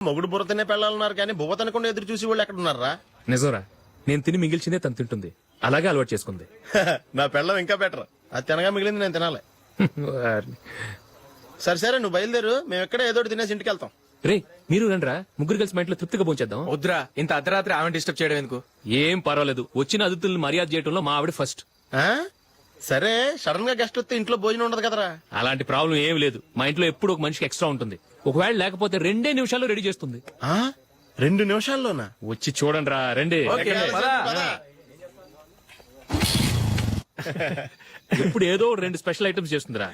మొగుడు బుర్ర తినే పెళ్ళాలన్నారు కానీ బువ్వ తినకుండా ఎదురు చూసి వాళ్ళు ఎక్కడ ఉన్నారా? నిజంరా, నేను తిని మిగిల్చిందే తను తింటుంది, అలాగే అలవాటు చేసుకుంది. నా పెళ్ళం ఇంకా బెటర్, అది తినగా మిగిలింది నేను తినాలి. సరే సరే నువ్వు బయలుదేరు, మేము ఎక్కడ ఏదో ఒకటి తినేసి ఇంటికి వెళ్తాం. రే మీరు రండిరా, ముగ్గురు కలిసి మా ఇంట్లో తృప్తిగా పోంచేద్దాం. వద్దురా, ఇంత అర్ధరాత్రి ఆమె డిస్టర్బ్ చేయడం ఎందుకు? ఏం పర్వాలేదు, వచ్చిన అతిథులను మర్యాద చేయడంలో మా ఆవిడ ఫస్ట్. ఆ? సరే సడన్ గా గెస్ట్ వస్తే ఇంట్లో భోజనం ఉండదు కదరా? అలాంటి ప్రాబ్లం ఏం లేదు, మా ఇంట్లో ఎప్పుడు ఒక మనిషికి ఎక్స్ట్రా ఉంటుంది. ఒకవేళ లేకపోతే 2 నిమిషాల్లో రెడీ చేస్తుంది. 2 నిమిషాల్లోనా? వచ్చి చూడండి రా, రండి. ఇప్పుడు ఏదో 2 స్పెషల్ ఐటమ్స్ చేస్తుందిరా.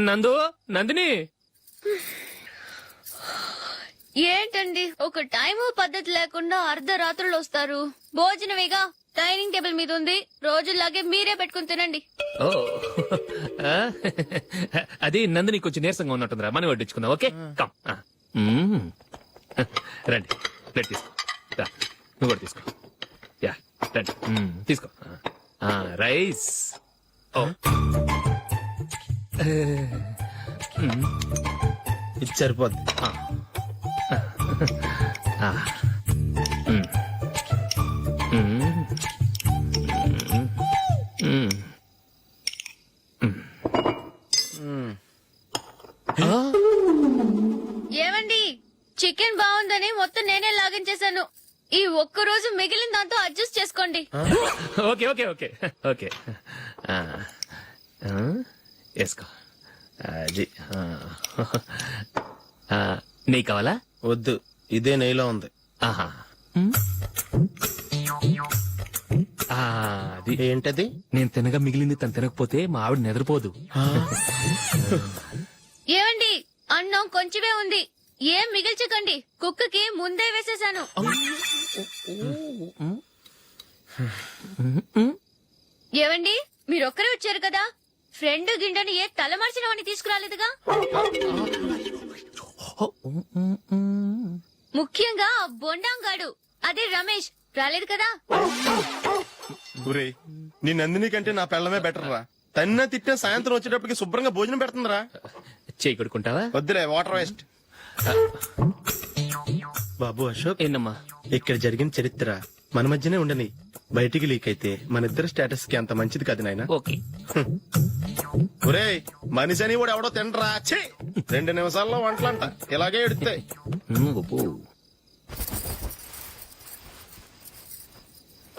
నందు, నందిని, ఏంటండి ఒక టైము పద్ధతి లేకుండా అర్ధరాత్రులు వస్తారు? భోజనమేగా డైనింగ్ టేబుల్ మీద ఉంది, రోజుల్లాగే మీరే పెట్టుకుని తినండి. ఓ అది నందిని కొంచెం నీరసంగా ఉన్నట్టుందిరా, మనం వడ్డించుకుందాం. Okay come. రండి, ప్లేట్ తీసుకో. రా, నువ్వు కూడా తీసుకో. యా రండి, తీసుకో. రైస్. ఓ ఇది సరిపోద్ది. ఏమండి, చికెన్ బాగుందని మొత్తం నేనే లాగించేశాను. ఈ ఒక్క రోజు మిగిలిన దాంతో అడ్జస్ట్ చేసుకోండి. ఓకే ఓకే ఓకే ఓకే వేసుకో. అది నెయ్యి కావాలా? వద్దు, ఇదే నెయ్యిలో ఉంది. ఆహా, అది ఏంటది? నేను తినగా మిగిలింది తను తినకపోతే మా ఆవిడ నిద్రపోదు. ఏమండి, అన్నం కొంచెమే ఉంది, ఏం మిగిల్చకండి. కుక్కకి ముందే వేసేశాను. ఏవండి, మీరొక్కరే వచ్చారు కదా, ఫ్రెండ్ గిండెని ఏ తలమార్చినవని తీసుకురాలేదుగా? ముఖ్యంగా బొండాంగాడు, అదే రమేష్ రాలేదు కదా? గురేయ్, నీ నందిని కంటే నా పెళ్ళమే బెటర్ రా. తన్న తిట్టిన సాయంత్రం వచ్చేటప్పటికి శుభ్రంగా భోజనం పెడుతుందిరా. చేయి కొడుకుంటావా? వద్దులే, వాటర్ వేస్ట్. బాబు అశోక్, ఏంటమ్మా? ఇక్కడ జరిగిన చరిత్ర మన మధ్యనే ఉండని, బయటికి లీక్ అయితే మన ఇద్దరు స్టేటస్ కి అంత మంచిది కాదు నాయన. ఓకే. ఒరేయ్, మనిషి అని కూడా ఎవడో తినరా. 2 నిమిషాల్లో వంటలంట ఇలాగే ఎడుతాయి.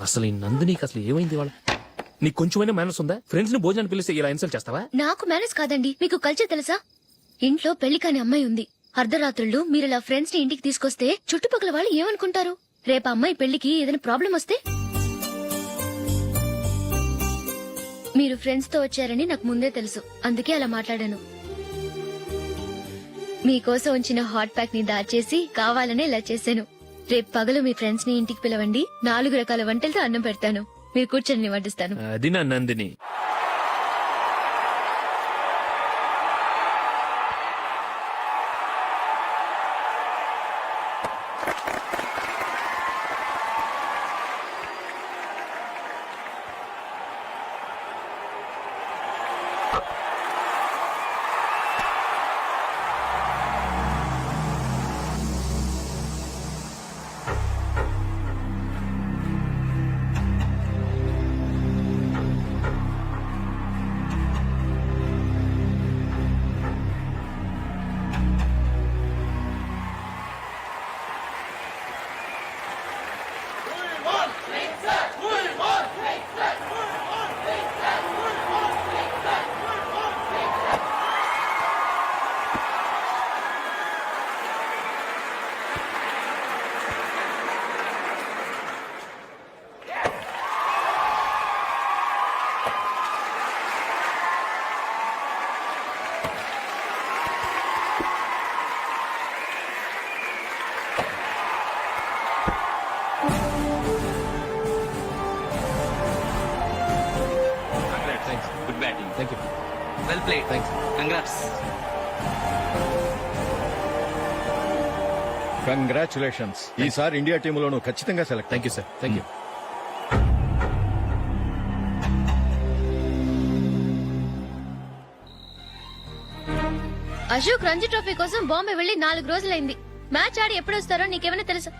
అసలు ఈ నందినికి అసలు ఏమైంది? వాళ్ళ నీకు కొంచెమైనా మేనస్ ఉందా? ఫ్రెండ్స్ ని భోజనాన్ని పిలిస్తే ఇలా ఇన్సల్ట్ చేస్తావా? నాకు మేనేజ్ కాదండి, మీకు కల్చర్ తెలుసా? ఇంట్లో పెళ్లి కాని అమ్మాయి ఉంది. అర్ధరాత్రుళ్ళు మీరు ఇలా ఫ్రెండ్స్ ని ఇంటికి తీసుకొస్తే చుట్టుపక్కల వాళ్ళు ఏమనుకుంటారు? రేపు అమ్మాయి పెళ్లికి ఏదైనా ప్రాబ్లం వస్తే? మీరు ఫ్రెండ్స్ తో వచ్చారని నాకు ముందే తెలుసు, అందుకే అలా మాట్లాడాను. మీకోసం ఉంచిన హాట్ ప్యాక్ ని దాచేసి కావాలనే ఇలా చేశాను. రేపు పగలు మీ ఫ్రెండ్స్ ని ఇంటికి పిలవండి, 4 రకాల వంటలతో అన్నం పెడతాను, మీరు కూర్చొని వడ్డిస్తాను. అది నా Nandini. Thank you. Well played. Thanks. Congrats. Congratulations ఈసారి ఇండియా టీంలోను ఖచ్చితంగా select. Thank you sir, thank you. Ashok Ranji trophy కోసం బాంబే వెళ్లి 4 రోజులైంది. మ్యాచ్ ఆడి ఎప్పుడు వస్తారో నీకేమైనా తెలుసా?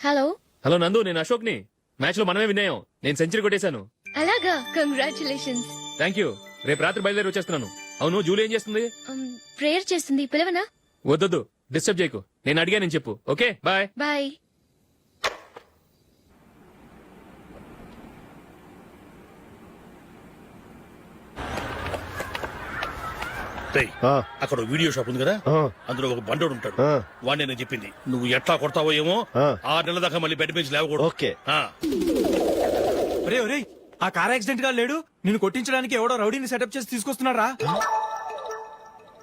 హలో, హలో నందు, నేను అశోక్ ని. మ్యాచ్ లో మనమే విన్నాయం. నేను సెంచరీ కొట్టేశాను. అలాగా? కంగ్రాచులేషన్స్. Thank you. రేపు రాత్రి బయలుదేరి వచ్చేస్తున్నాను. అవును, జూలీ ఏం చేస్తుంది? ప్రేయర్ చేస్తుంది, పిలవనా? వద్దొద్దు, డిస్టర్బ్ చేయకు. నేను అడిగానని చెప్పు. Okay, bye. బాయ్. రేయ్, ఆ, అక్కడ ఓ వీడియో షాప్ ఉంది కదా, ఆ, అందులో ఒక బండోడు ఉంటాడు. ఆ. వాడిని నేను చెప్పింది నువ్వు ఎట్లా కొడతావో ఏమో. ఆ. 6 నెలల దాకా మళ్ళీ బెడ్ పెంచి లేవకూడదు. ఓకే. ఆ. ఒరే ఒరే, ఆ కార్ యాక్సిడెంట్ గా లేడు. నిన్ను కొట్టించడానికి ఎవడో రౌడీని సెటప్ చేసి తీసుకొస్తున్నారా?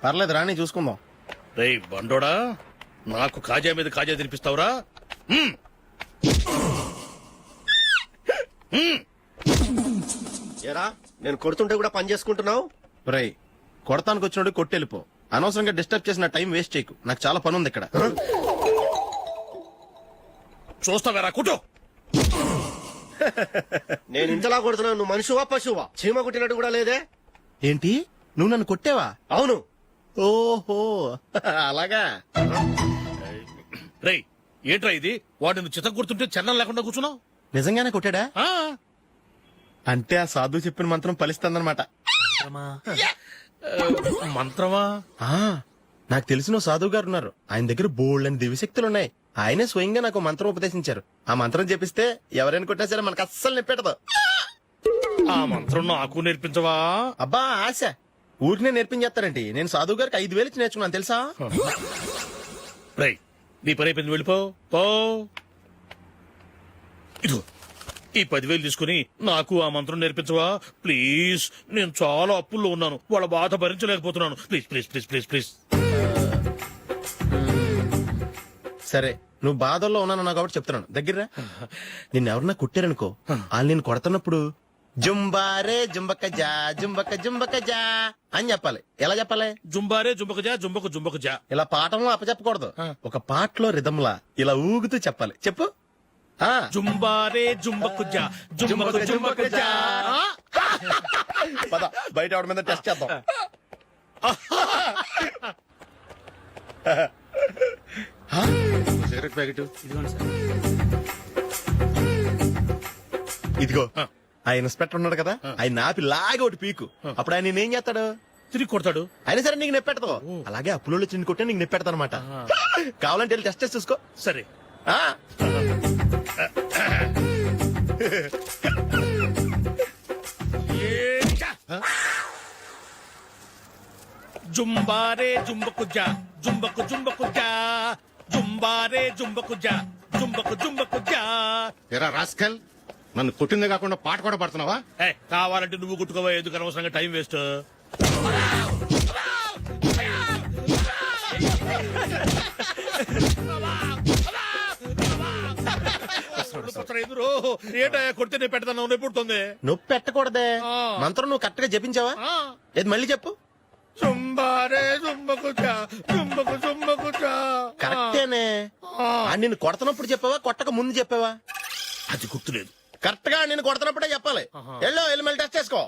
పర్లేదు రాని చూసుకుందాం. రేయ్ బండోడా, నాకు కాజా మీద కాజా తినిపిస్తావురా? హ్మ్. ఏరా నేను కొడుతుంటే కూడా పని చేసుకుంటున్నావు. రేయ్, కొడతానికి వచ్చినోడు కొట్టెళ్ళిపో. అనవసరంగా డిస్టర్బ్ చేసిన టైం వేస్ట్ చేయకు. నాకు చాలా పని ఉంది ఇక్కడ. చూస్తావేరా కుటో. నేను ఇంతలా కొడుతున్నావు, నువ్వు మనిషివా పశువా? చీమ కుట్టినట్టు కూడా లేదే. ఏంటి, నువ్వు నన్ను కొట్టేవా? అవును. ఓహో, అలాగా. రేయ్ ఏంట్రా ఇది? వాడు నువ్వు చిత్తం కొడుతుంటే చన్నం లేకుండా కూర్చున్నావు. నిజంగానే కొట్టాడా? ఆ. అంటే ఆ సాధువు చెప్పిన మంత్రం ఫలిస్తుందన్నమాట. మంత్రమా? ఆ, నాకు తెలిసిన ఓ సాధువు గారు ఉన్నారు. ఆయన దగ్గర బోల్డ్ అని దివ్యశక్తులున్నాయి. ఆయనే స్వయంగా నాకు మంత్రం ఉపదేశించారు. ఆ మంత్రం చెప్పిస్తే ఎవరైనా కొట్టినా సరే మనకు అస్సలు నిప్పెట్టదు. ఆ మంత్రం నాకు నేర్పించవా? అబ్బా ఆశ, ఊరినే నేర్పించేస్తారండి. నేను సాధువు గారికి 5,000 ఇచ్చి నేర్చుకున్నాను తెలుసా? రేయ్ నీ పని అయిపోయింది, వెళ్ళిపో పో. ఇదిగో ఈ 10,000 తీసుకుని నాకు ఆ మంత్రం నేర్పించవా ప్లీజ్? నేను చాలా అప్పుల్లో ఉన్నాను, వాళ్ళ బాధ భరించలేకపోతున్నాను. Please please please please please. సరే, నువ్వు బాధల్లో ఉన్నాను కాబట్టి చెప్తున్నాను. దగ్గర నిన్ను ఎవరన్నా కుట్టారనుకో, వాళ్ళు నేను కొడుతున్నప్పుడు జుంబారే జుంబక జా జుంబక జుంబక జా అని చెప్పాలి. ఎలా చెప్పాలి? జుంబారే జుంబకు జా జుంబకు జుంబకు జా. ఇలా పాఠంలో అప్పచెప్పకూడదు. ఒక పాటలో రిధంలా ఇలా ఊగుతూ చెప్పాలి. చెప్పు. ఆ, జుంబారే జుంబకు జా జుంబకు జుంబకు జా. పద బయట ఆవిడ మీద టెస్ట్ చేద్దాం. సిగరెట్ ప్యాకెట్ ఇదిగో. ఆ ఇన్స్పెక్టర్ ఉన్నాడు కదా, ఆయన ఆపి లాగే ఒకటి పీకు. అప్పుడు ఆయన నేనేం చేస్తాడు? తిరిగి కొడతాడు. అయినా సరే నీకు నెప్పెడతావు. అలాగే అప్పులో చిన్న కొట్టే నీకు నెప్పెడతా అనమాట. కావాలంటే వెళ్ళి టెస్ట్ చేసి చూసుకో. సరే. ఆ, జుంబారే జుంబకు జా జుంబకు జుంబకు జా జుంబారే జుంబకు జా జుంబకు జుంబకు జా. ఎరా రాస్కల్, నన్ను కొట్టిందే కాకుండా పాట కూడా పడుతున్నావా? కావాలంటే నువ్వు కుట్టుకోవా, ఎందుకు అనవసరంగా టైం వేస్ట్. ఏంటయ్యా కొడితే నేను పెడతాను, నొప్పి పుడుతుంది. నొప్పి పెట్టకూడదే. ఆ. మంత్రం నువ్వు కరెక్ట్ గా జపించావా? ఏది మళ్ళీ చెప్పు. జుంబారే జుంబకు జా జుంబకు జుంబకు జా. కరెక్టేనే. నిన్ను కొడుతున్నప్పుడు చెప్పావా, కొట్టక ముందు చెప్పావా? అది గుర్తులేదు. కరెక్ట్ గా నేను కొడుతున్నప్పుడే చెప్పాలి. వెళ్ళి మళ్ళీ టెస్ట్ చేసుకో.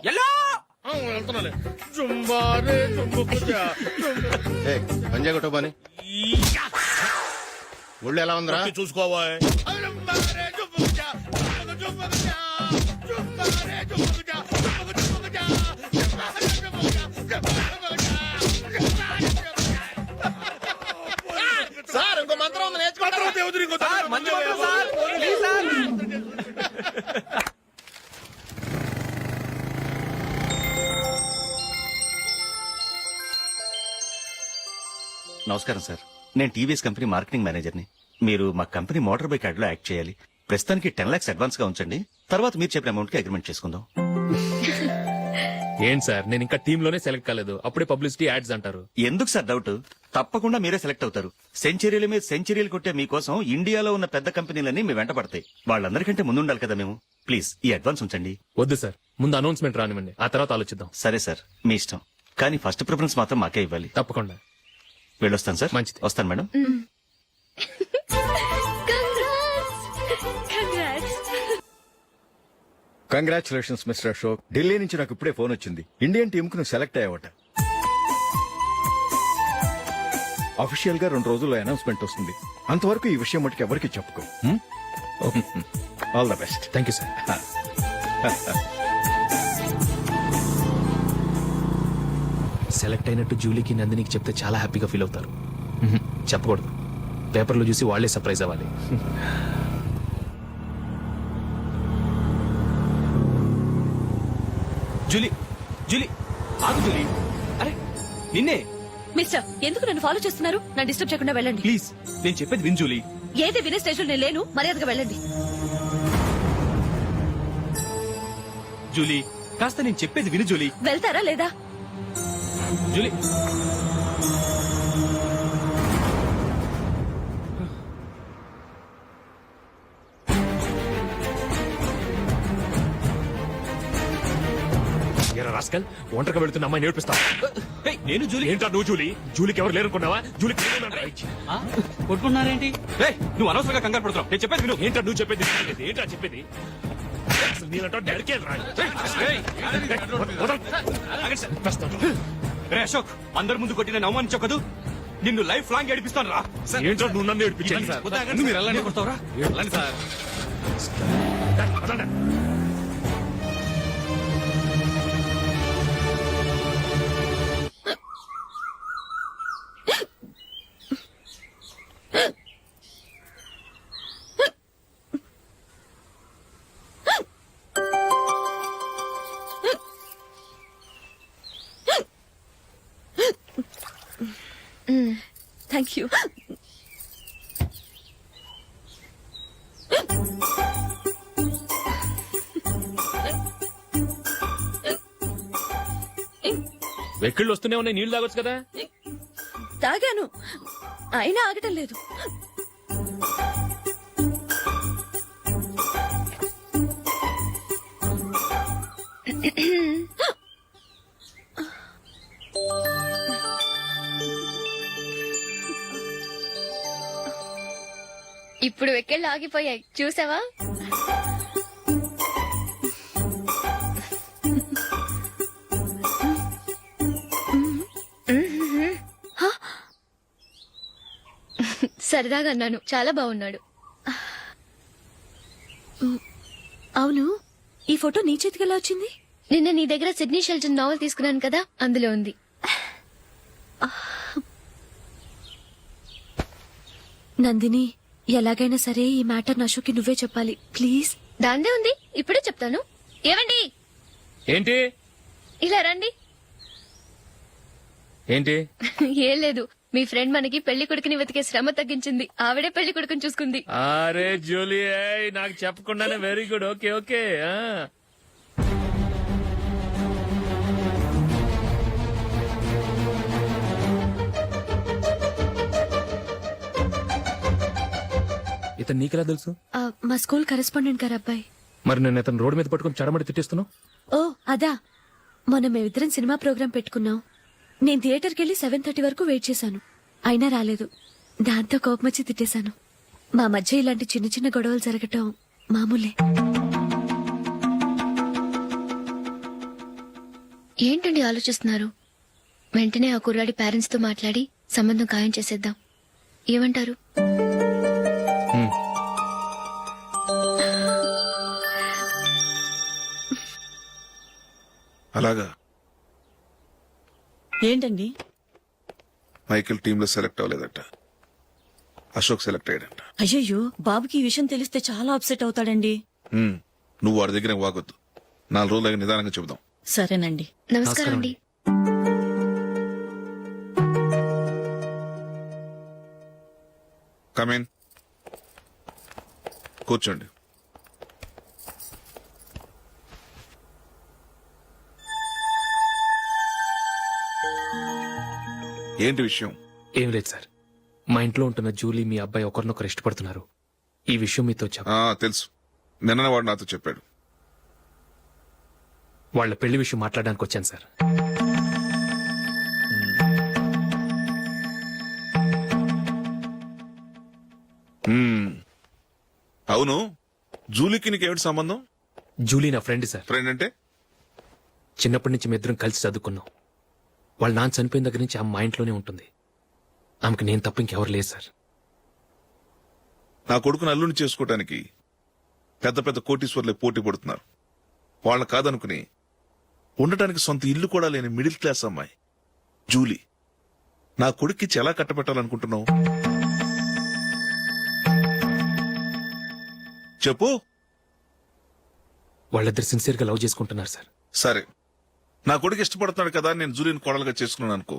వెళ్తున్నాలే. జుంబారే జుంబకు జా పంజా కొట్టు పని. ఒళ్ళు ఎలా ఉందిరా? చూసుకోవా. సార్ ఇంకో మంత్రం ఉంది, నేర్చుకుంటారా? నమస్కారం సార్, నేను టీవీఎస్ కంపెనీ మార్కెటింగ్ మేనేజర్ని. మీరు మా కంపెనీ మోటార్ బైక్ యాడ్ లో యాక్ట్ చేయాలి. ప్రస్తుతానికి 10 lakhs అడ్వాన్స్ గా ఉంచండి, తర్వాత మీరు చెప్పిన అమౌంట్ కి అగ్రిమెంట్ చేసుకుందాం. ఏంటి సార్ నేను ఇంకా టీమ్ లోనే సెలెక్ట్ కాలేదు అప్పుడే పబ్లిసిటీ యాడ్స్ అంటారు. ఎందుకు సార్ డౌట్? తప్పకుండా మీరే సెలెక్ట్ అవుతారు. సెంచరీల మీద సెంచరీలు కొట్టే మీకోసం ఇండియాలో ఉన్న పెద్ద కంపెనీలన్నీ మీ వెంట పడతాయి. వాళ్ళందరికంటే ముందుండాలి కదా మేము. ప్లీజ్ ఈ అడ్వాన్స్ ఉంచండి. వద్దు సార్ ముందు అనౌన్స్మెంట్ రానివ్వండి ఆ తర్వాత ఆలోచిద్దాం. సరే సార్, మీ ఇష్టం. కానీ ఫస్ట్ ప్రిఫరెన్స్ మాత్రం మాకే ఇవ్వాలి. తప్పకుండా. వెళ్ళొస్తాను సార్. మంచిది. వస్తాను madam. Congratulations mister Ashok. Delhi నుంచి నాకు ఇప్పుడే ఫోన్ వచ్చింది. ఇండియన్ టీమ్ కు నువ్వు సెలెక్ట్ అయ్యావట. అఫీషియల్ గా 2 రోజుల్లో అనౌన్స్మెంట్ వస్తుంది. అంతవరకు ఈ విషయం మటుకు ఎవరికి చెప్పుకో. All the best. Thank you sir. Select అయినట్టు జూలీకి నందినికి చెప్తే చాలా హ్యాపీగా ఫీల్ అవుతారు. చెప్పకూడదు, పేపర్లో చూసి వాళ్లే సర్ప్రైజ్ అవ్వాలి. జూలీ జూలీ ఆగు జూలీ. అరే నిన్నే. మిస్టర్ ఎందుకు నన్ను ఫాలో చేస్తున్నారు? నన్ను డిస్టర్బ్ చేయకుండా వెళ్ళండి ప్లీజ్ నేను చెప్పేది విన్ జూలీ. ఏది వినే స్టేజ్ లో నేను లేను, మర్యాదగా వెళ్ళండి. జూలీ కాస్త నేను చెప్పేది విను జూలీ. వెళ్తారా లేదా? జూలీ రాస్కల్ ఒంటరిగా వెళుతున్న అమ్మాయి నేర్పిస్తా. ఏయ్, నేను జూలీ. ఏంటా నువ్వు జూలీ? జూలీకి ఎవరు లేరుకున్నావా? జూలీకి కొట్టుకున్నారేంటి? నువ్వు అనవసరంగా కంగారు పడుతున్నావు. నేను చెప్పేది విను. ఏంటా నువ్వు చెప్పేది? ఏంటా చెప్పేది? అసలు నేనంటా డైరెక్ట్గా రాను. రే అశోక్, అందరి ముందు కొట్టి నేను అవమానించావు కదూ. నిన్ను లైఫ్ లాంగ్ ఏడిపిస్తాను రా. ఏంటో నువ్వు నన్ను ఏడిపించాలి. మీరు వెళ్ళండి. కొడతావురా? వెళ్ళండి సార్. Thank you. వెక్కిళ్ళు వస్తూనే ఉన్నాయి, నీళ్లు తాగొచ్చు కదా. తాగాను, అయినా ఆగటం లేదు. ఇప్పుడు వెక్కెళ్ళు ఆగిపోయాయి చూసావా? సరదాగా అన్నాను, చాలా బాగున్నాడు. అవును, ఈ ఫోటో నీ చేతికి ఎలా వచ్చింది? నిన్న నీ దగ్గర సిడ్నీ షెల్టన్ నావెల్ తీసుకున్నాను కదా, అందులో ఉంది. నందిని, ఎలాగైనా సరే ఈ మ్యాటర్ అశోక్కి నువ్వే చెప్పాలి ప్లీజ్. దాందే ఉంది, ఇప్పుడే చెప్తాను. ఏవండి, ఏంటి ఇలా రండి. ఏంటి? ఏం లేదు, మీ ఫ్రెండ్ మనకి పెళ్లి కొడుకుని వెతికే శ్రమ తగ్గించింది. ఆవిడే పెళ్లి కొడుకుని చూసుకుంది. అరే జూలీ, నాకు చెప్పకుండానే వెరీ గుడ్. Okay okay. ఇతను నీకెలా తెలుసు? మా స్కూల్ కరెస్పాండెంట్ గారు అబ్బాయి. మరి నేను ఇతను రోడ్డు మీద పట్టుకుని చడమడి తిట్టేస్తున్నావు. ఓ అదా, మొన్న మేమిద్దరం సినిమా ప్రోగ్రాం పెట్టుకున్నాం. నేను థియేటర్కి వెళ్ళి 7:30 వరకు వెయిట్ చేశాను, అయినా రాలేదు. దాంతో కోపమొచ్చి తిట్టేశాను. మా మధ్య ఇలాంటి చిన్న చిన్న గొడవలు జరగటం మామూలే. ఏంటండి ఆలోచిస్తున్నారు? వెంటనే ఆ కుర్రాడి పేరెంట్స్ తో మాట్లాడి సంబంధం ఖాయం చేసేద్దాం. ఏమంటారు? అలాగా? ఏంటండి? మైకిల్ టీమ్ లో సెలెక్ట్ అవ్వలేదట, అశోక్ సెలెక్ట్ అయ్యాడంట. అయ్యయ్యో, బాబుకి ఈ విషయం తెలిస్తే చాలా అప్సెట్ అవుతాడండి. నువ్వు వాడి దగ్గర వాగొద్దు. 4 రోజులు నిదానంగా చెబుదాం. సరేనండి. నమస్కారం అండి. కమేన్, కూర్చోండి. ఏంటి విషయం? ఏం లేదు సార్, మా ఇంట్లో ఉంటున్న జూలీ మీ అబ్బాయి ఒకరినొకరు ఇష్టపడుతున్నారు. ఈ విషయం మీతో ఆ తెలుసు, నిన్ననే వాడు నాతో చెప్పాడు. వాళ్ళ పెళ్లి విషయం మాట్లాడడానికి వచ్చాను సార్. అవును, జూలీకి నీకేమిటి సంబంధం? జూలీ నా ఫ్రెండ్ సార్. ఫ్రెండ్ అంటే? చిన్నప్పటి నుంచి మీ ఇద్దరం కలిసి చదువుకున్నాం. వాళ్ళ నాన్న చనిపోయిన దగ్గర నుంచి ఆమె మా ఇంట్లోనే ఉంటుంది. ఆమెకు నేను తప్ప ఇంకెవరు లేదు సార్. నా కొడుకును అల్లుని చేసుకోవటానికి పెద్ద పెద్ద కోటీశ్వర్లే పోటీ పడుతున్నారు. వాళ్ళని కాదనుకుని ఉండటానికి సొంత ఇల్లు కూడా లేని మిడిల్ క్లాస్ అమ్మాయి జూలీ నా కొడుక్కిచ్చి ఎలా కట్టబెట్టాలనుకుంటున్నావు? చెప్పు. వాళ్ళిద్దరు సిన్సియర్ గా లవ్ చేసుకుంటున్నారు సార్. సరే, నా కొడుకు ఇష్టపడుతున్నాడు కదా అని నేను జూలీని కోడలుగా చేసుకున్నాను అనుకో.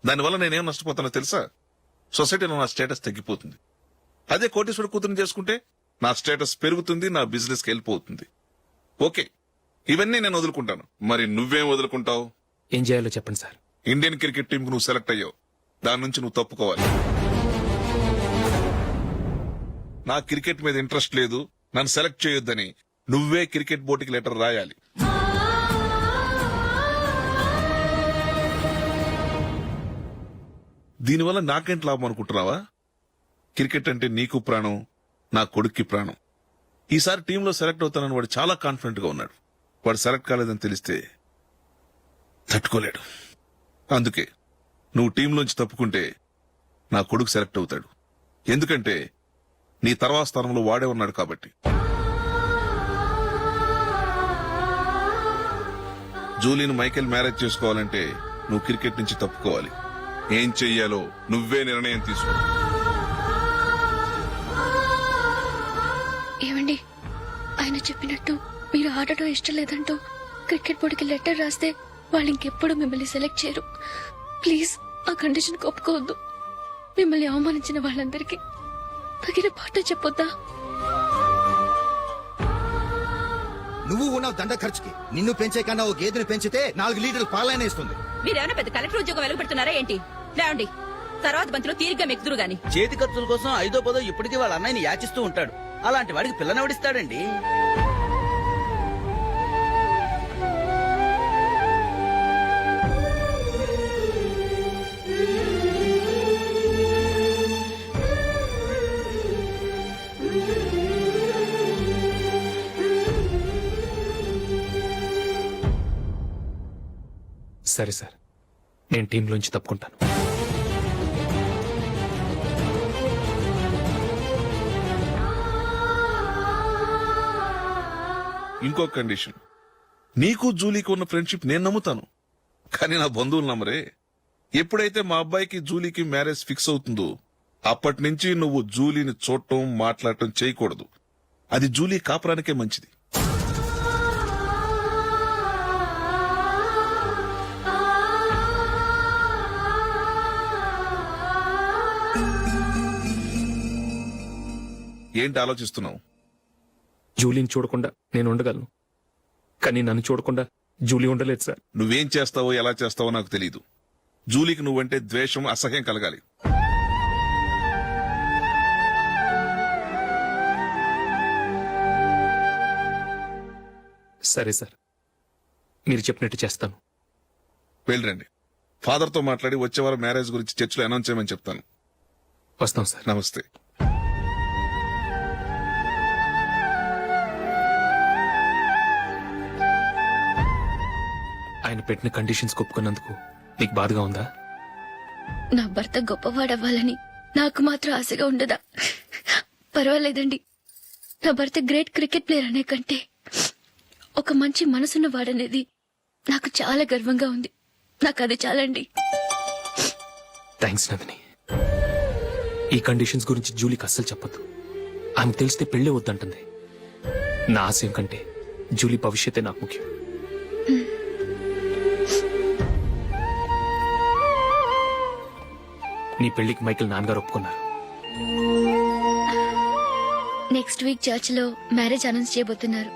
దానివల్ల నేనేం నష్టపోతానో తెలుసా? సొసైటీలో నా స్టేటస్ తగ్గిపోతుంది. అదే కోటీశ్వరుడు కూతురుని చేసుకుంటే నా స్టేటస్ పెరుగుతుంది, నా బిజినెస్కి వెళ్ళిపోతుంది. ఓకే, ఇవన్నీ నేను వదులుకుంటాను. మరి నువ్వేం వదులుకుంటావు? ఏం చేయాలో చెప్పండి సార్. ఇండియన్ క్రికెట్ టీంకు నువ్వు సెలెక్ట్ అయ్యావు, దాని నుంచి నువ్వు తప్పుకోవాలి. నా క్రికెట్ మీద ఇంట్రెస్ట్ లేదు, నన్ను సెలెక్ట్ చేయొద్దని నువ్వే క్రికెట్ బోర్డుకి లెటర్ రాయాలి. దీనివల్ల నాకేంటి లాభం అనుకుంటున్నావా? క్రికెట్ అంటే నీకు ప్రాణం, నా కొడుక్కి ప్రాణం. ఈసారి టీంలో సెలెక్ట్ అవుతానని వాడు చాలా కాన్ఫిడెంట్ గా ఉన్నాడు. వాడు సెలెక్ట్ కాలేదని తెలిస్తే తట్టుకోలేడు. అందుకే నువ్వు టీంలోంచి తప్పుకుంటే నా కొడుకు సెలెక్ట్ అవుతాడు. ఎందుకంటే నీ తర్వాత స్థానంలో వాడే ఉన్నాడు కాబట్టి. జూలీని మైకేల్ మ్యారేజ్ చేసుకోవాలంటే నువ్వు క్రికెట్ నుంచి తప్పుకోవాలి. ఏం చెయ్యాలో నువ్వే నిర్ణయం తీసుకో. ఏమండి, ఆయన చెప్పినట్టు మీరు ఆడటం ఇష్టం లేదంటూ క్రికెట్ బోర్డుకి లెటర్ రాస్తే వాళ్ళు ఇంకెప్పుడు మిమ్మల్ని సెలెక్ట్ చేయరు. ప్లీజ్ ఆ కండిషన్ ఒప్పుకోవద్దు. మిమ్మల్ని అవమానించిన వాళ్ళందరికీ తగిన పాట చెప్పొద్దా? నువ్వు ఉన్నావు దండ ఖర్చుకి. నిన్ను పెంచే కన్నా ఓ గేదెని పెంచితే 4 లీటర్లు పాలైన ఇస్తుంది. మీరేమైనా పెద్ద కలెక్టర్ ఉద్యోగం వెలుగుపెడుతున్నారా ఏంటి? లేవండి, తర్వాత బంతిలో తీరిగ్గా మెక్కుదురు గాని. చేతి ఖర్చుల కోసం 5ో 10ో ఇప్పటికీ వాళ్ళ అన్నయ్యని యాచిస్తూ ఉంటాడు. అలాంటి వాడికి పిల్లనెవడిస్తాడండి? సరే సార్, నేను టీంలోంచి తప్పుకుంటాను. ఇంకో కండిషన్, నీకు జూలీకి ఉన్న ఫ్రెండ్షిప్ నేను నమ్ముతాను, కానీ నా బంధువులు నమ్మరే. ఎప్పుడైతే మా అబ్బాయికి జూలీకి మ్యారేజ్ ఫిక్స్ అవుతుందో అప్పటి నుంచి నువ్వు జూలీని చూడటం మాట్లాడటం చేయకూడదు. అది జూలీ కాపురానికే మంచిది. ఏంటి ఆలోచిస్తున్నావు? జూలీని చూడకుండా నేను ఉండగలను, కానీ నన్ను చూడకుండా జూలీ ఉండలేదు సార్. నువ్వేం చేస్తావో ఎలా చేస్తావో నాకు తెలియదు. జూలీకి నువ్వంటే ద్వేషం, అసహ్యం కలగాలి. సరే సార్, మీరు చెప్పినట్టు చేస్తాను. వెళ్ళరండి, ఫాదర్తో మాట్లాడి వచ్చే వారం మ్యారేజ్ గురించి చర్చలో అనౌన్స్ చేయమని చెప్తాను. వస్తాం సార్. నమస్తే. ఆయన పెట్టిన కండిషన్స్ ఒప్పుకున్నందుకు నీకు బాధగా ఉందా? నా భర్త గొప్పవాడవ్వాలని నాకు మాత్రం ఆశగా ఉండదా? పర్వాలేదండి, నా భర్త గ్రేట్ క్రికెట్ ప్లేయర్ అనే కంటే ఒక మంచి మనసున్న వాడనేది నాకు చాలా గర్వంగా ఉంది. నాకు అది చాలండి. థ్యాంక్స్ నందిని. ఈ కండిషన్స్ గురించి జూలీకి అస్సలు చెప్పొద్దు. ఆమెకు తెలిస్తే పెళ్లే వద్దంటుంది. నా ఆశయం కంటే జూలీ భవిష్యత్తే నాకు ముఖ్యం. నీ పెళ్లికి మైకేల్ నాన్నగారు ఒప్పుకున్నారు. నెక్స్ట్ వీక్ చర్చ్ లో మ్యారేజ్ అనౌన్స్ చేయబోతున్నారు.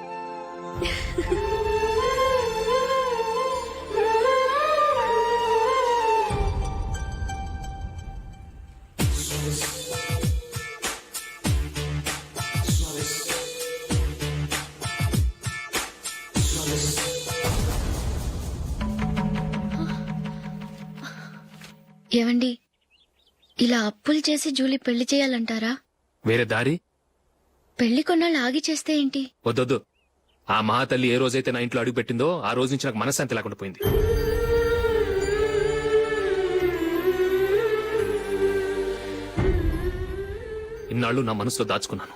ఏవండి ఇలా అప్పులు చేసి జూలీ పెళ్లి చేయాలంటారా? వేరే దారి పెళ్లి కొన్నాళ్ళు ఆగి చేస్తే ఏంటి? వద్దొద్దు. ఆ మహాతల్లి ఏ రోజైతే నా ఇంట్లో అడుగు పెట్టిందో ఆ రోజు నుంచి నాకు మనశ్శాంతి లేకుండా పోయింది. ఇన్నాళ్ళు నా మనసులో దాచుకున్నాను.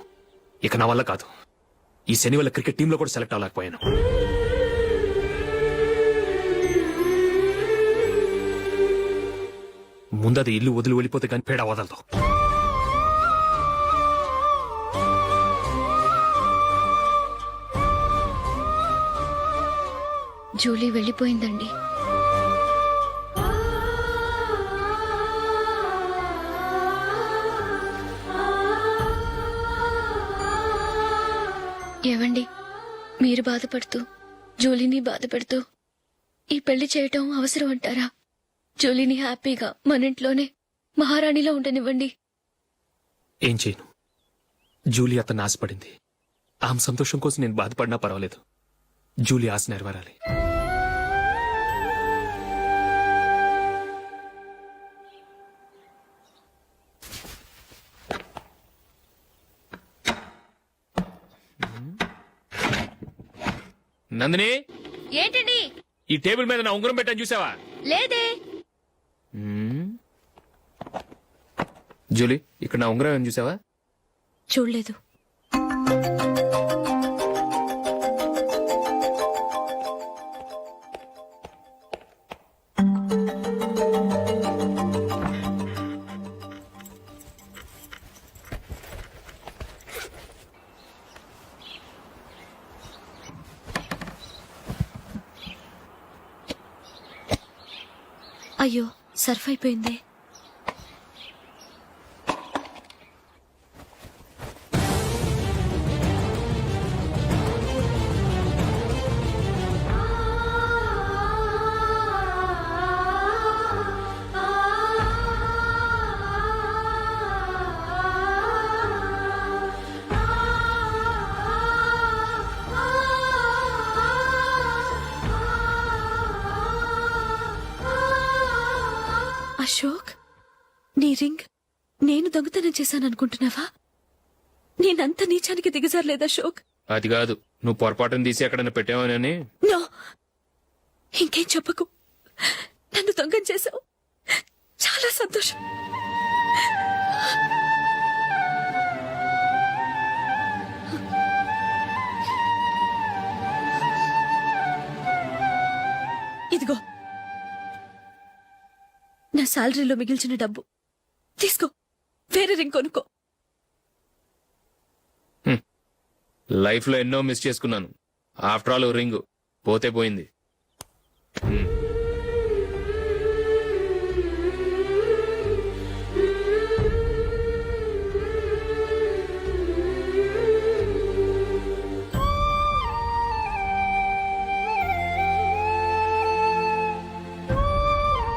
ఇక నా వల్ల కాదు. ఈ శని వల్ల క్రికెట్ టీంలో కూడా సెలెక్ట్ అవ్వలేకపోయాను. ముందది ఇల్లు వదిలి వెళ్ళిపోతే కానీ పేడ వదలదు. జూలీ వెళ్ళిపోయిందండి. ఏవండి మీరు బాధపడుతూ జూలీని బాధ పెడుతూ ఈ పెళ్లి చేయటం అవసరం అంటారా? జూలీని హ్యాపీగా మన ఇంట్లోనే మహారాణిలో ఉండనివ్వండి. ఏం చేయను? జూలీ అతన్ని ఆశపడింది. ఆమె సంతోషం కోసం నేను బాధపడినా పర్వాలేదు. జూలీ ఆశ నెరవేరాలి. నందిని, ఏంటండి? ఈ టేబుల్ మీద నా ఉంగరం పెట్టాను చూసావా? లేదే. జూలీ, ఇక్కడ నా ఉంగరం ఏమని చూసావా? చూడలేదు. అయ్యో, సర్ఫ్ అయిపోయిందే. అశోక్, నీ రింగ్ నేను దొంగతనం చేశాననుకుంటున్నావా? నేనంత నీచానికి దిగజారలేదు అశోక్. అది కాదు, నువ్వు పొరపాటును తీసి ఎక్కడైనా పెట్టావని. నో, ఇంకేం చెప్పకు. నన్ను దొంగం చేశావు. చాలా సంతోషం. ఇదిగో నా శాలరీలో మిగిల్చిన డబ్బు తీసుకో. వేరే రింగ్ కొనుక్కో. లైఫ్ లో ఎన్నో మిస్ చేసుకున్నాను. ఆఫ్టర్ ఆల్ రింగ్ పోతే పోయింది.